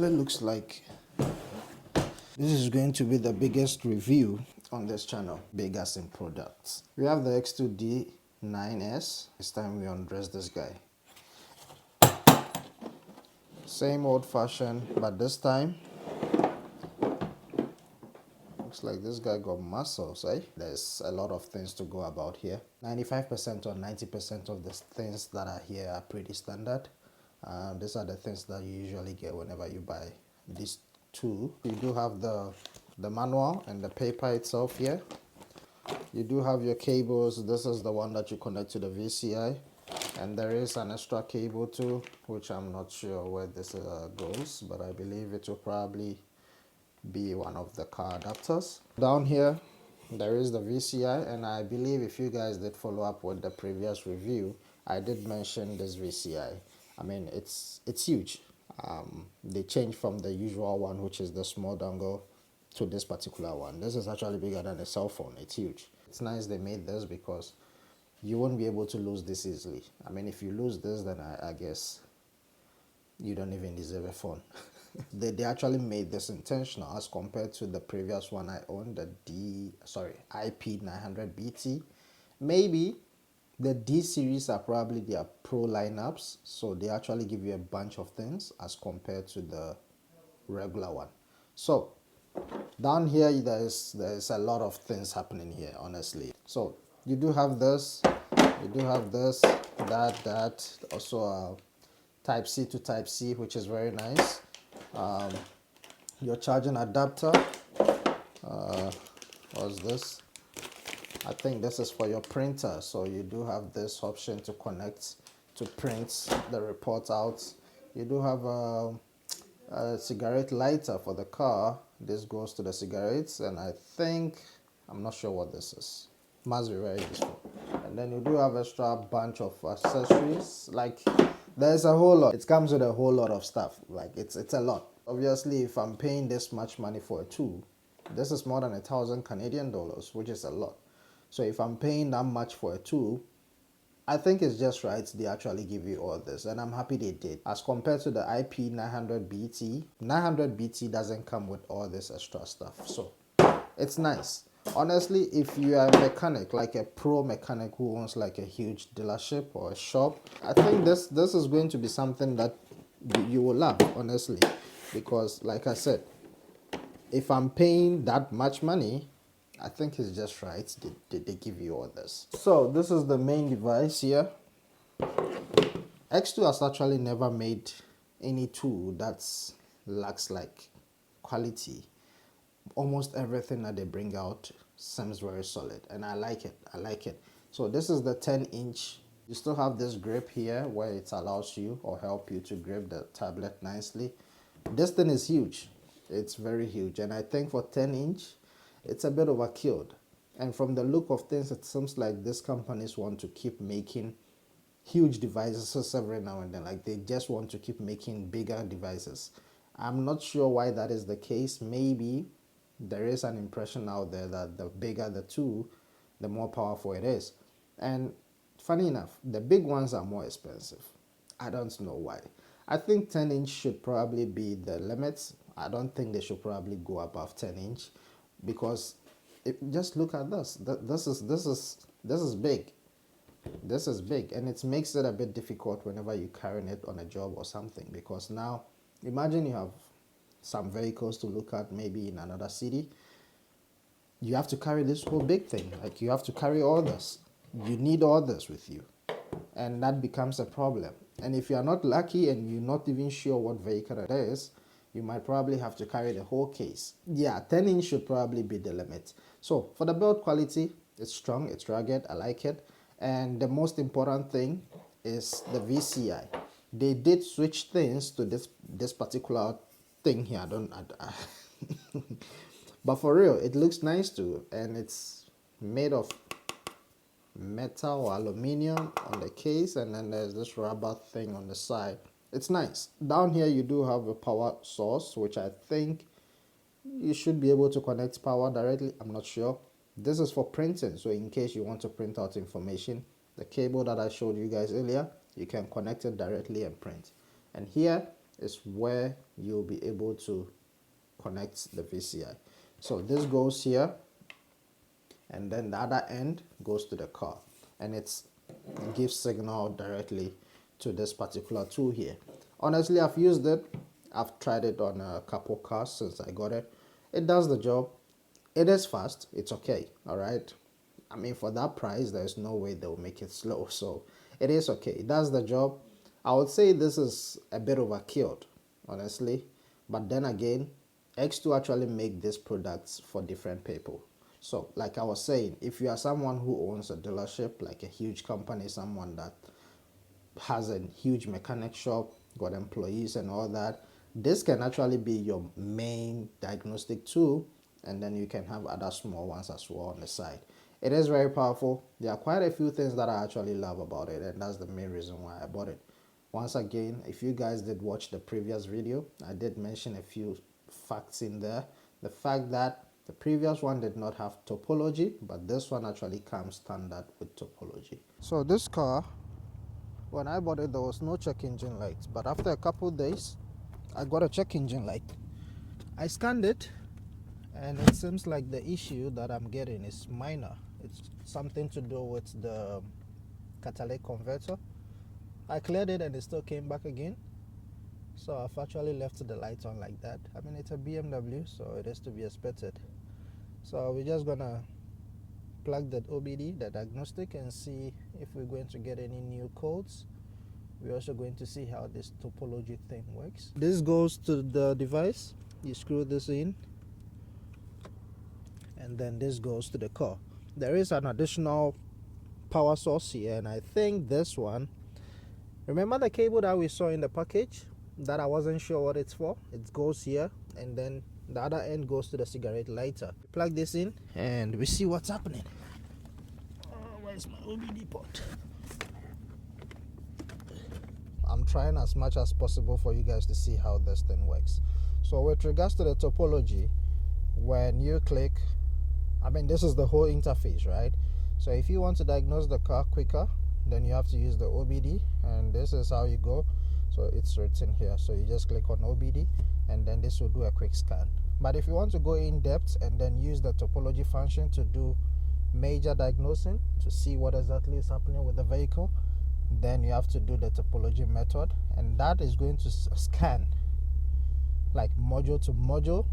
It looks like this is going to be the biggest review on this channel, big as in products. We have the Xtool D9s. It's time we undress this guy. Same old fashioned, but this time looks like this guy got muscles, eh? There's a lot of things to go about here. 95% or 90% of the things that are here are pretty standard. These are the things that you usually get whenever you buy this tool. You do have the manual and the paper itself here. You do have your cables. This is the one that you connect to the VCI, and there is an extra cable too, which I'm not sure where this goes, but I believe it will probably be one of the car adapters. Down here there is the VCI, and I believe if you guys did follow up with the previous review, I did mention this VCI. I mean, it's huge. They changed from the usual one, which is the small dongle, to this particular one. This is actually bigger than a cell phone. It's huge. It's nice they made this because you won't be able to lose this easily. I mean, if you lose this, then I guess you don't even deserve a phone. They actually made this intentional as compared to the previous one I owned, the IP900BT. Maybe the D series are probably their pro lineups, so they actually give you a bunch of things as compared to the regular one. So down here there's a lot of things happening here, honestly. So you do have this, that also type C to type C, which is very nice. Your charging adapter, what's this? I think this is for your printer, so you do have this option to connect to print the report out. You do have a cigarette lighter for the car. This goes to the cigarettes, and I'm not sure what this is. Must be very useful. And then you do have extra bunch of accessories. Like, there's a whole lot. It comes with a whole lot of stuff. Like, it's a lot. Obviously, if I'm paying this much money for a tool, this is more than 1,000 Canadian dollars, which is a lot. So if I'm paying that much for a tool, I think it's just right they actually give you all this, and I'm happy they did. As compared to the IP900BT, 900BT doesn't come with all this extra stuff, so it's nice. Honestly, if you are a mechanic, like a pro mechanic who owns like a huge dealership or a shop, I think this is going to be something that you will love, honestly, because like I said, if I'm paying that much money, I think it's just right they give you all this. So this is the main device here. Xtool has actually never made any tool that lacks like quality. Almost everything that they bring out seems very solid, and I like it. So this is the 10-inch. You still have this grip here where it allows you or help you to grip the tablet nicely. This thing is huge. It's very huge, and I think for 10-inch it's a bit overkilled. And from the look of things, it seems like these companies want to keep making huge devices every now and then. Like, they just want to keep making bigger devices. I'm not sure why that is the case. Maybe there is an impression out there that the bigger the tool, the more powerful it is. And funny enough, the big ones are more expensive. I don't know why. I think 10-inch should probably be the limit. I don't think they should probably go above 10-inch, because just look at this. This is big. This is big, and it makes it a bit difficult whenever you're carrying it on a job or something, because now imagine you have some vehicles to look at, maybe in another city. You have to carry this whole big thing. Like, you have to carry all this. You need all this with you, and that becomes a problem. And if you're not lucky and you're not even sure what vehicle it is, you might probably have to carry the whole case. Yeah, 10-inch should probably be the limit. So for the build quality, it's strong, it's rugged, I like it. And the most important thing is the VCI. They did switch things to this particular thing here. But for real, it looks nice too, and it's made of metal or aluminium on the case, and then there's this rubber thing on the side. It's nice. Down here you do have a power source, which I think you should be able to connect power directly. I'm not sure. This is for printing, so in case you want to print out information, the cable that I showed you guys earlier, you can connect it directly and print. And here is where you'll be able to connect the VCI. So this goes here, and then the other end goes to the car, and it gives signal directly to this particular tool here. Honestly, I've used it. I've tried it on a couple cars since I got it. It does the job. It is fast. It's okay. All right. I mean, for that price, there's no way they'll make it slow. So it is okay. It does the job. I would say this is a bit overkilled, honestly. But then again, X2 actually make these products for different people. So like I was saying, if you are someone who owns a dealership, like a huge company, someone that has a huge mechanic shop, got employees and all that, this can actually be your main diagnostic tool, and then you can have other small ones as well on the side. It is very powerful. There are quite a few things that I actually love about it, and that's the main reason why I bought it. Once again, if you guys did watch the previous video, I did mention a few facts in there. The fact that the previous one did not have topology, but this one actually comes standard with topology. So this car, when I bought it, there was no check engine light, but after a couple days, I got a check engine light. I scanned it, and it seems like the issue that I'm getting is minor. It's something to do with the catalytic converter. I cleared it and it still came back again. So I've actually left the light on like that. I mean, it's a BMW, so it is to be expected. So we're just gonna plug that OBD, the diagnostic, and see if we're going to get any new codes. We're also going to see how this topology thing works. This goes to the device. You screw this in, and then this goes to the car. There is an additional power source here, and I think this one, remember the cable that we saw in the package that I wasn't sure what it's for? It goes here, and then the other end goes to the cigarette lighter. Plug this in and we see what's happening. Oh, where's my OBD port? I'm trying as much as possible for you guys to see how this thing works. So with regards to the topology, when you click, I mean, this is the whole interface, right? So if you want to diagnose the car quicker, then you have to use the OBD, and this is how you go. So it's written here, so you just click on OBD, and then this will do a quick scan. But if you want to go in depth and then use the topology function to do major diagnosing, to see what exactly is happening with the vehicle, then you have to do the topology method, and that is going to scan like module to module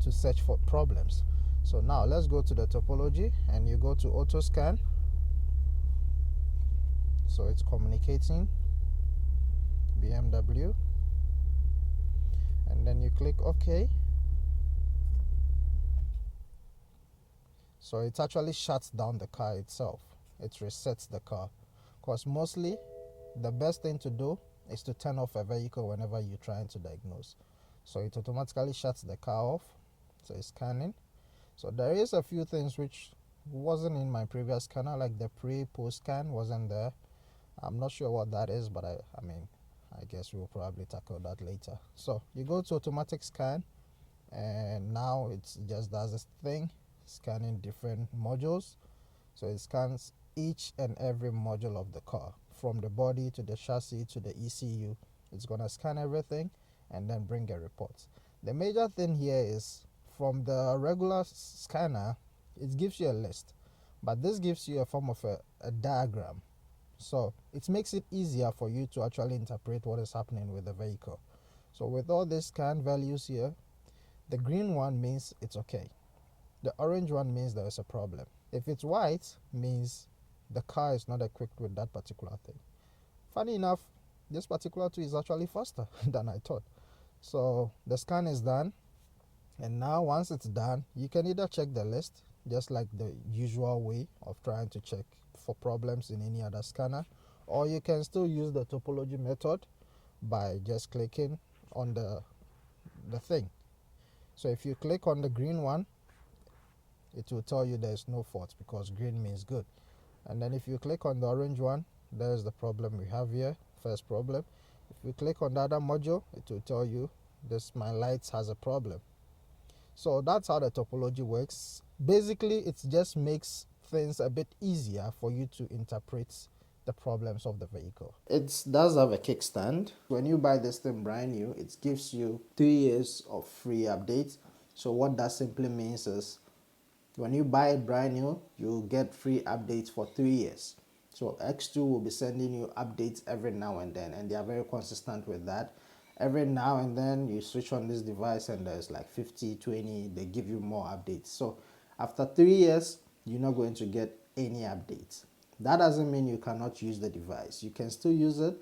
to search for problems. So now let's go to the topology, and you go to auto scan. So it's communicating BMW, and then you click OK. So it actually shuts down the car itself. It resets the car, because mostly the best thing to do is to turn off a vehicle whenever you're trying to diagnose. So it automatically shuts the car off. So it's scanning. So there is a few things which wasn't in my previous scanner, like the pre-post scan wasn't there. I'm not sure what that is, but I mean, I guess we'll probably tackle that later. So you go to automatic scan, and now it just does this thing, scanning different modules. So it scans each and every module of the car, from the body to the chassis to the ECU. It's gonna scan everything and then bring a report. The major thing here is, from the regular scanner, it gives you a list, but this gives you a form of a diagram. So it makes it easier for you to actually interpret what is happening with the vehicle. So with all these scan values here, the green one means it's okay. The orange one means there is a problem. If it's white, means the car is not equipped with that particular thing. Funny enough, this particular tool is actually faster than I thought. So the scan is done, and now once it's done, you can either check the list, just like the usual way of trying to check for problems in any other scanner, or you can still use the topology method by just clicking on the thing. So if you click on the green one, it will tell you there's no fault, because green means good. And then if you click on the orange one, there's the problem we have here, first problem. If you click on the other module, it will tell you this, my lights has a problem. So that's how the topology works. Basically, it just makes things a bit easier for you to interpret the problems of the vehicle. It does have a kickstand. When you buy this thing brand new, it gives you 3 years of free updates. So what that simply means is when you buy it brand new, you'll get free updates for 3 years. So Xtool will be sending you updates every now and then, and they are very consistent with that. Every now and then you switch on this device and there's like 50, 20, they give you more updates. So after 3 years, you're not going to get any updates. That doesn't mean you cannot use the device. You can still use it,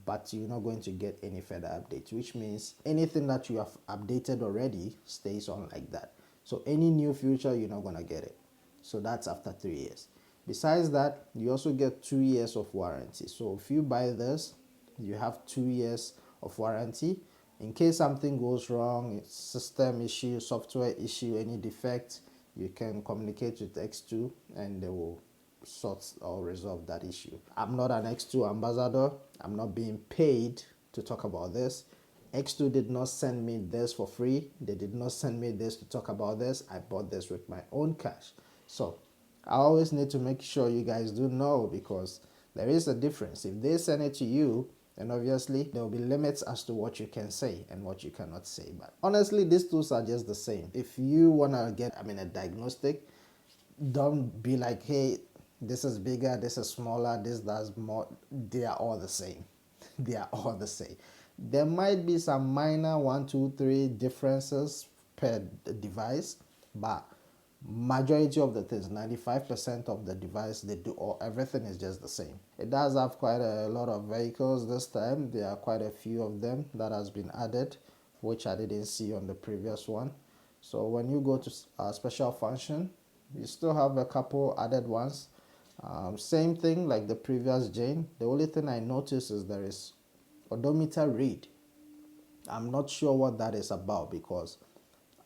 but you're not going to get any further updates, which means anything that you have updated already stays on like that. So any new feature, you're not going to get it. So that's after 3 years. Besides that, you also get 2 years of warranty. So if you buy this, you have 2 years of warranty. In case something goes wrong, system issue, software issue, any defect, you can communicate with X2 and they will sort or resolve that issue. I'm not an X2 ambassador. I'm not being paid to talk about this. X2 did not send me this for free. They did not send me this to talk about this. I bought this with my own cash. So I always need to make sure you guys do know, because there is a difference. If they send it to you, then obviously there will be limits as to what you can say and what you cannot say. But honestly, these tools are just the same. If you want to get, a diagnostic, don't be like, hey, this is bigger, this is smaller, this does more. They are all the same. They are all the same. There might be some minor 1, 2, 3 differences per device, but majority of the things, 95% of the device, they do, or everything is just the same. It does have quite a lot of vehicles this time. There are quite a few of them that has been added, which I didn't see on the previous one. So when you go to special function, you still have a couple added ones. Same thing like the previous gen. The only thing I noticed is there is odometer read. I'm not sure what that is about, because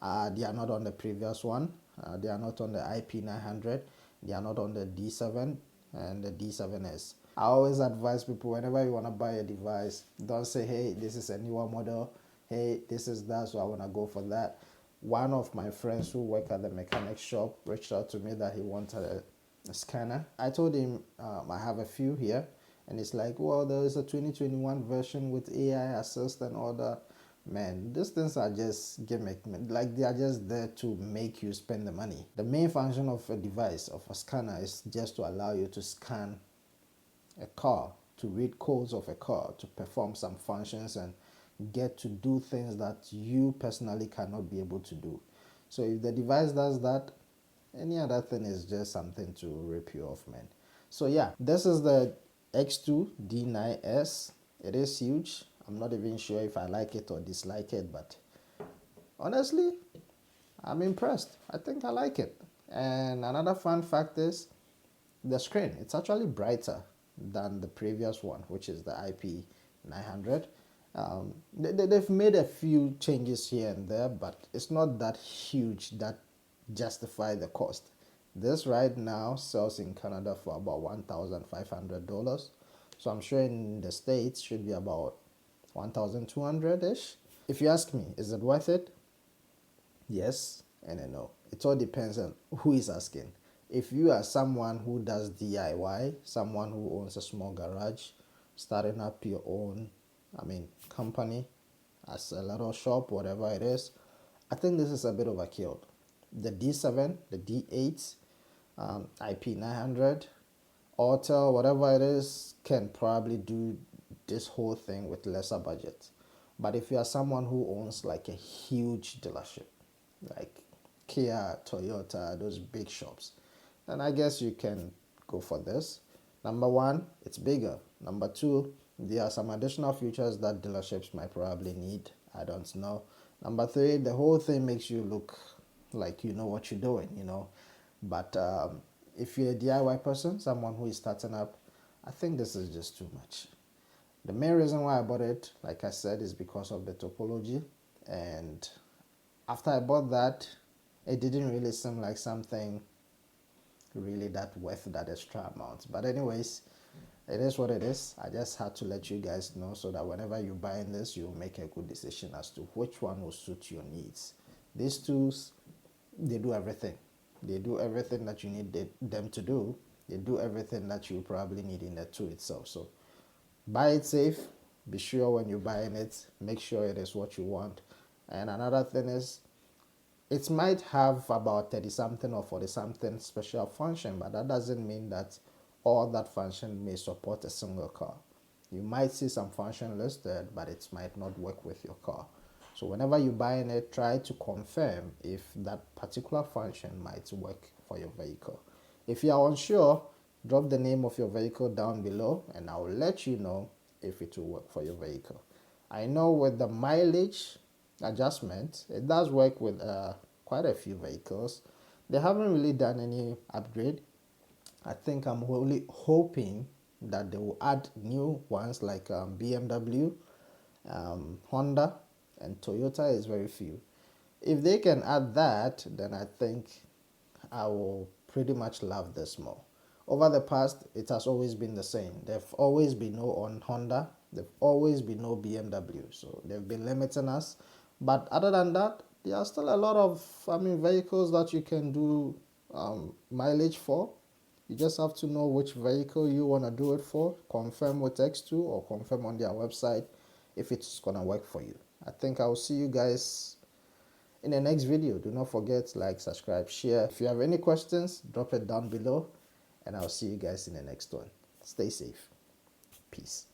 they are not on the previous one. They are not on the IP900. They are not on the D7 and the D7s. I always advise people, whenever you want to buy a device, don't say, hey, this is a newer model. Hey, this is that, so I want to go for that. One of my friends who work at the mechanic shop reached out to me that he wanted a scanner. I told him I have a few here, and it's like, well, there is a 2021 version with AI assist and all that. Man, these things are just gimmick. Like, they are just there to make you spend the money. The main function of a device, of a scanner, is just to allow you to scan a car, to read codes of a car, to perform some functions and get to do things that you personally cannot be able to do. So if the device does that, any other thing is just something to rip you off, man. So yeah, this is the Xtool D9s. It is huge. I'm not even sure if I like it or dislike it, but honestly, I'm impressed. I think I like it. And another fun fact is the screen. It's actually brighter than the previous one, which is the IP900. They've made a few changes here and there, but it's not that huge that justify the cost. This right now sells in Canada for about $1,500. So I'm sure in the States should be about 1,200-ish. If you ask me, is it worth it? Yes and a no. It all depends on who is asking. If you are someone who does DIY, someone who owns a small garage, starting up your own, company, as a little shop, whatever it is, I think this is a bit overkill. The D7, the D8, IP900, Autel, whatever it is, can probably do this whole thing with lesser budget. But if you are someone who owns like a huge dealership, like Kia, Toyota, those big shops, then I guess you can go for this. Number one, it's bigger. Number two, there are some additional features that dealerships might probably need. I don't know. Number three, the whole thing makes you look like you know what you're doing, But if you're a DIY person, someone who is starting up, I think this is just too much. The main reason why I bought it, like I said, is because of the topology. And after I bought that, it didn't really seem like something really that worth that extra amount. But anyways, it is what it is. I just had to let you guys know so that whenever you're buying this, you'll make a good decision as to which one will suit your needs. These tools, they do everything. They do everything that you need them to do. They do everything that you probably need in the tool itself. So buy it safe. Be sure when you're buying it, make sure it is what you want. And another thing is, it might have about 30 something or 40 something special function, but that doesn't mean that all that function may support a single car. You might see some function listed, but it might not work with your car. So whenever you're buying it, try to confirm if that particular function might work for your vehicle. If you are unsure, drop the name of your vehicle down below and I'll let you know if it will work for your vehicle. I know with the mileage adjustment, it does work with quite a few vehicles. They haven't really done any upgrade. I think I'm only hoping that they will add new ones like BMW, Honda, and Toyota is very few. If they can add that, then I think I will pretty much love this more. Over the past, it has always been the same. There've always been no on Honda. There've always been no BMW. So they've been limiting us. But other than that, there are still a lot of, vehicles that you can do mileage for. You just have to know which vehicle you want to do it for, confirm with Xtool or confirm on their website if it's going to work for you. I think I'll see you guys in the next video. Do not forget to like, subscribe, share. If you have any questions, drop it down below and I'll see you guys in the next one. Stay safe. Peace.